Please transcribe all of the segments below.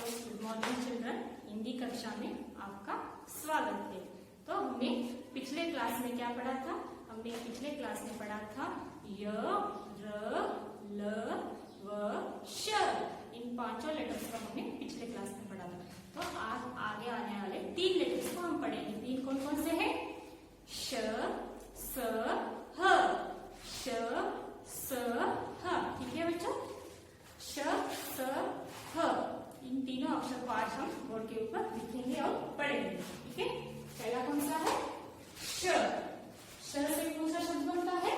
Good morning children. Hindi कक्षा में आपका स्वागत है। तो हमने पिछले क्लास में क्या पढ़ा था? हमने पिछले क्लास में पढ़ा था य, र, ल, व, श। इन पांचों लेटर्स को हमने पिछले क्लास में पढ़ा था। तो आज आगे आने वाले 3 लेटर्स को हम पढ़ेंगे। 3 कौन कौन से हैं? श, स, ह। श, स, ह। ठीक है बच्चों? श, स, ह। इन तीनों अक्षर को आज हम बोर्ड के ऊपर लिखेंगे और पढ़ेंगे। ठीक है? पहला कौन सा है? श। श से कौन सा शब्द बनता है?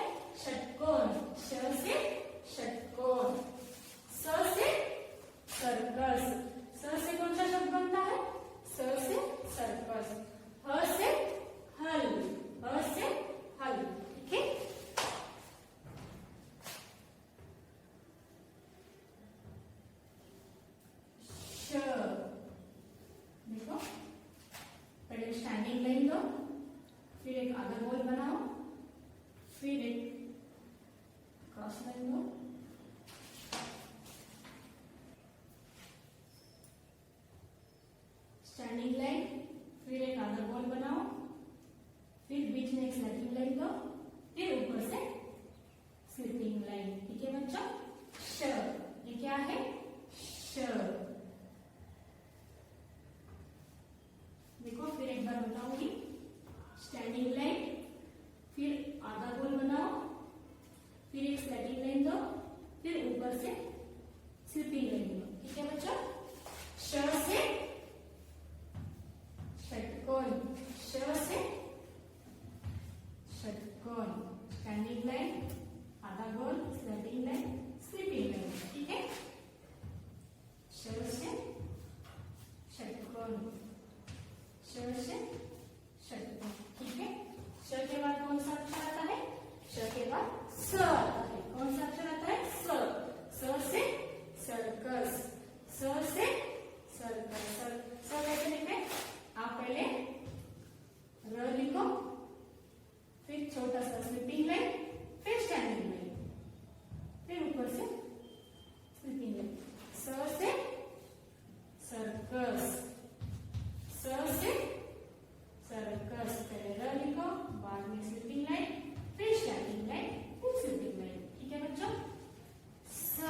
षटकोण। श से षटकोण। स से सर्कस। स से कौन सा शब्द बनता है? स से सर्कस। ह से हल। ह से हल। ठीक है? देखो, पहले स्टैंडिंग लाइन दो, फिर एक आधा गोल बनाओ, फिर एक क्रॉस लाइन दो, स्टैंडिंग लाइन, फिर एक आधा गोल बनाओ, फिर बीच में एक स्लैटिंग लाइन दो, फिर ऊपर से स्लिपिंग लाइन। ठीक है बच्चों? श। ये क्या है? श। देखो, फिर एक बार बताऊंगी। स्टैंडिंग लाइन, फिर आधा गोल बनाओ, फिर एक स्लैटिंग लाइन दो, फिर ऊपर से स्लिपिंग लाइन दो। ठीक है बच्चों? श से षटकोण। श से षटकोण। स्टैंडिंग लाइन, आधा गोल, स्लैटिंग लाइन, स्लिपिंग लाइन। ठीक है? श से षटकोण। श से षटकोण। ठीक है? श के बाद कौन सा अक्षर आता है? श के बाद स आता है। कौन सा अक्षर आता है? स। स से सर्कस। स से सर्कस। स कैसे लिखे? आप पहले र लिखो, फिर छोटा सा स्लिपिंग लाइन, फिर स्टैंडिंग लाइन, फिर ऊपर से स्लिपिंग लाइन। स से सर्कस। स से सर्कस। पहले र लिखो, बाद में स्लिपिंग लाइन, फिर स्टैंडिंग लाइन, फिर स्लिपिंग लाइन। ठीक है बच्चों? स।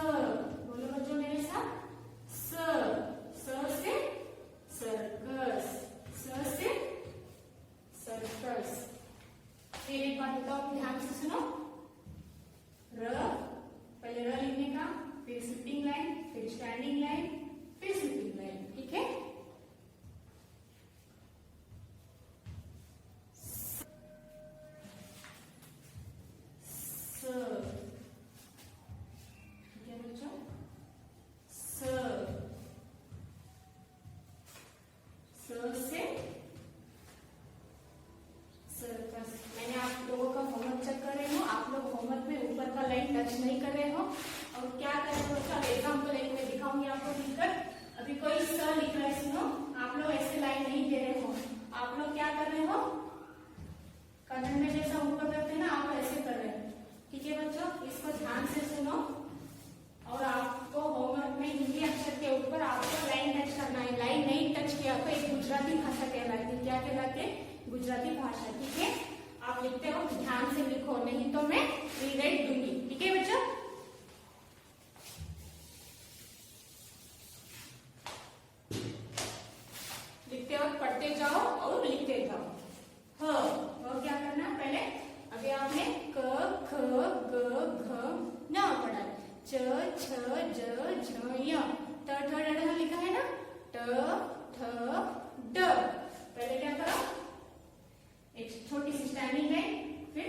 बोलो बच्चों मेरे साथ। स। स से सर्कस। स से सर्कस। फिर एक बात बताओ, ध्यान से सुनो। र, पहले र लिखने का, फिर स्लिपिंग लाइन, फिर स्टैंडिंग लाइन, फिर स्लिपिंग लाइन। ठीक है? नहीं कर रहे हो और क्या कर रहे हो? सब एग्जाम्पल एक में दिखाऊंगी आपको लिखकर। अभी कोई स लिख रहा है, सुनो। आप लोग ऐसे लाइन नहीं दे रहे हो। आप लोग क्या कर रहे हो? कन्नड़ में जैसा ऊपर करते हैं ना, आप ऐसे कर रहे हो। ठीक है बच्चों? इसको ध्यान से सुनो। और आपको होमवर्क में हिंदी अक्षर के ऊपर आपको लाइन टच करना है। लाइन नहीं टच किया तो एक गुजराती भाषा कहलाती है। क्या कहलाती है? गुजराती भाषा। ठीक है? आप लिखते हो, ध्यान से लिखो, नहीं तो मैं रीराइट दूंगी। ठीक है बच्चों? लिखते वक्त पढ़ते जाओ और लिखते जाओ। ह क्या करना है? पहले अभी आपने क, ख, ग, घ, न पढ़ा। च, छ, ज, झ, य। ट, ठ, ड, ढ लिखा है ना? ट, ठ, ड। पहले क्या करो? एक छोटी सी स्टैंडिंग लाइन, फिर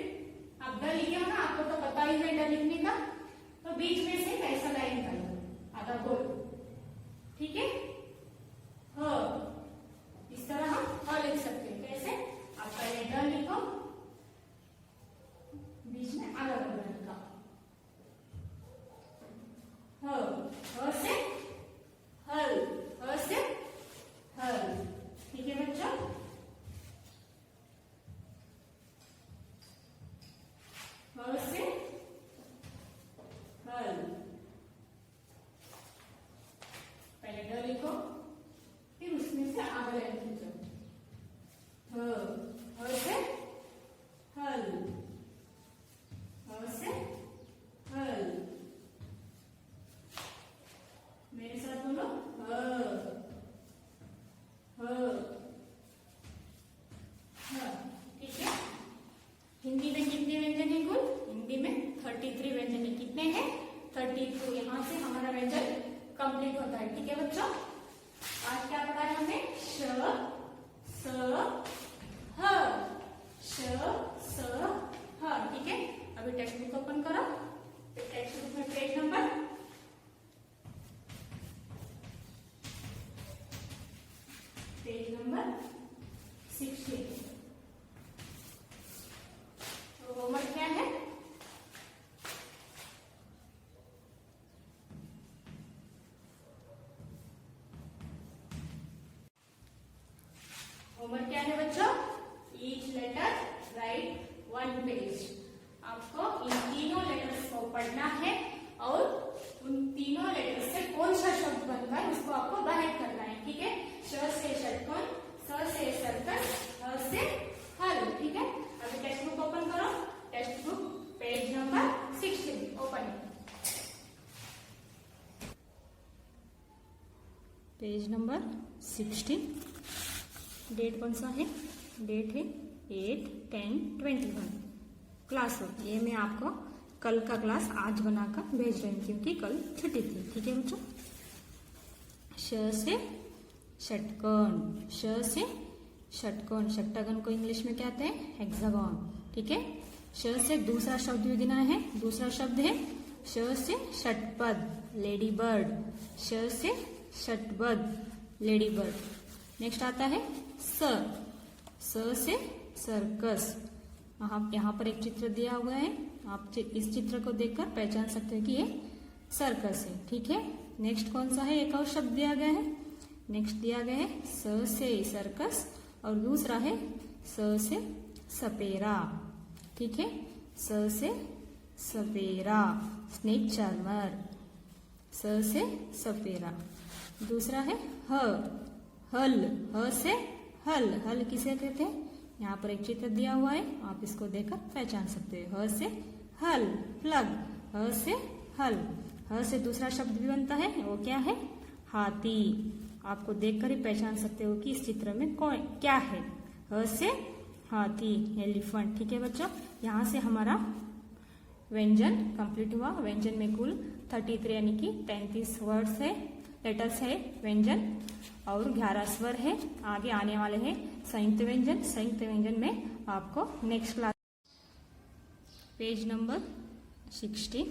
आप ड लिखे हो ना, आपको तो पता ही है ड लिखने का, तो बीच में से ऐसा लाइन डालो, आधा गोल। ठीक है? ह। इस तरह हम ह लिख सकते हैं। कैसे? आप पहले ड लिखो, बीच में आधा गोल का ह। ह से हल। ह से हल। ठीक है बच्चों? ह से हल। कंप्लीट होता है। ठीक है बच्चों, आज क्या पढ़ा है हमने? श स ह, श स ह। ठीक है, अभी टेक्स्ट बुक ओपन करो। टेक्स्ट बुक में पेज नंबर 16। तो होमवर्क क्या है? होमवर्क क्या है बच्चों? Each letter write 1 page. आपको इन तीनों लेटर्स को पढ़ना है और उन तीनों लेटर्स से कौन सा शब्द बनता है उसको आपको बाहर करना है। ठीक है, श से षटकोण, स से सर्कस, ह से हल। ठीक है, अभी टेक्स्ट बुक ओपन करो। Textbook page number 16 open. Page number 16। Date कौन सा है? डेट है 8/10/21। क्लास वर्क, ये मैं आपको कल का क्लास आज बनाकर भेज रही हूँ क्योंकि कल छुट्टी थी। ठीक है बच्चों, श से षटकोण, श से षटकोण, षट्कोण को इंग्लिश में कहते हैं हेक्सागोन। ठीक है, श से दूसरा शब्द भी गिना है। दूसरा शब्द है श से षटपद, लेडी बर्ड। श से षटपद, लेडी बर्ड। नेक्स्ट आता है स, स से सर्कस। यहाँ पर एक चित्र दिया हुआ है, आप इस चित्र को देखकर पहचान सकते हो कि ये सर्कस है। ठीक है, नेक्स्ट कौन सा है? एक और शब्द दिया गया है। नेक्स्ट दिया गया है स से सर्कस और दूसरा है स से सपेरा। ठीक है, स से सपेरा, स्नेक चार्मर। स से सपेरा। दूसरा है ह, हल, ह से हल। हल किसे कहते हैं? यहाँ पर एक चित्र दिया हुआ है, आप इसको देखकर पहचान सकते हैं। ह से हल, प्लग। ह से हल। ह से दूसरा शब्द भी बनता है, वो क्या है? हाथी। आपको देखकर ही पहचान सकते हो कि इस चित्र में कौन क्या है। ह से हाथी, एलिफेंट। ठीक है बच्चों, यहाँ से हमारा व्यंजन कंप्लीट हुआ। व्यंजन में कुल 33 यानी कि 33 वर्ड्स है, लेटर्स है व्यंजन, और 11 स्वर है। आगे आने वाले हैं संयुक्त व्यंजन। संयुक्त व्यंजन में आपको next class. Page number 16।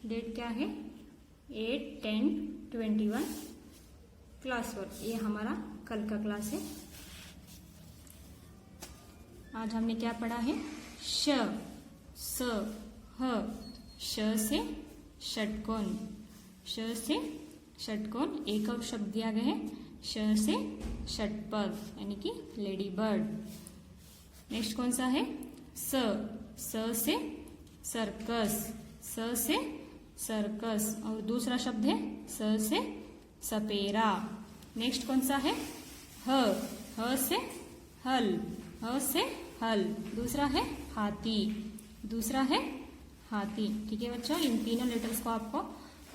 Date क्या है? 8/10/21। क्लास वर्क, ये हमारा कल का क्लास है। आज हमने क्या पढ़ा है? श, स, ह। श से षटकोण, श से षटकोण। एक और शब्द दिया गया है श से षटपद यानी कि लेडी बर्ड। नेक्स्ट कौन सा है? स, स से सर्कस, स से सर्कस। और दूसरा शब्द है स से सपेरा। नेक्स्ट कौन सा है? ह, ह से हल, ह से हल। दूसरा है हाथी, दूसरा है हाथी। ठीक है बच्चों, इन तीनों लेटर्स को आपको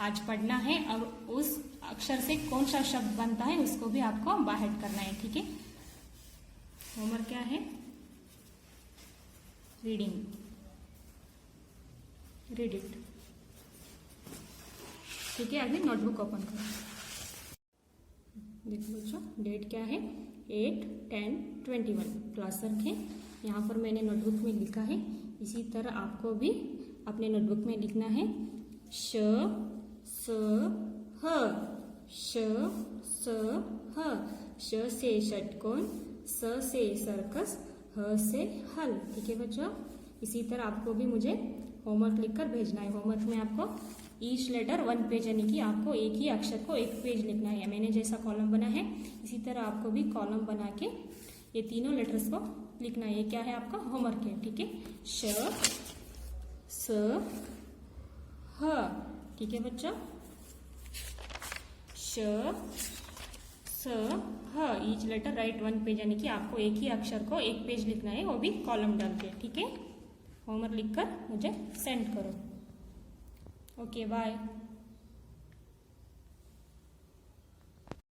आज पढ़ना है और उस अक्षर से कौन सा शब्द बनता है उसको भी आपको बाहर करना है। ठीक है, होमवर्क क्या है? Reading, read it. ठीक है, अभी नोटबुक ओपन करो। देखो बच्चों, डेट क्या है? 8/10/21। क्लास वर्क है, यहाँ पर मैंने नोटबुक में लिखा है। इसी तरह आपको भी अपने नोटबुक में लिखना है। श, स, ह, श, स, ह। श से षटकोण, स से सर्कस, ह से हल। ठीक है बच्चों, इसी तरह आपको भी मुझे होमवर्क लिखकर भेजना है। होमवर्क में आपको ईच लेटर 1 पेज यानी कि आपको एक ही अक्षर को 1 पेज लिखना है। मैंने जैसा कॉलम बना है इसी तरह आपको भी कॉलम बना के ये तीनों लेटर्स को लिखना है। ये क्या है? आपका होमवर्क है। ठीक है, श, स, ह। ठीक है बच्चों, श, स, ह। ईच लेटर राइट 1 पेज यानी कि आपको एक ही अक्षर को 1 पेज लिखना है, वो भी कॉलम डाल के। ठीक है, होमवर्क लिखकर मुझे सेंड करो। Okay, bye.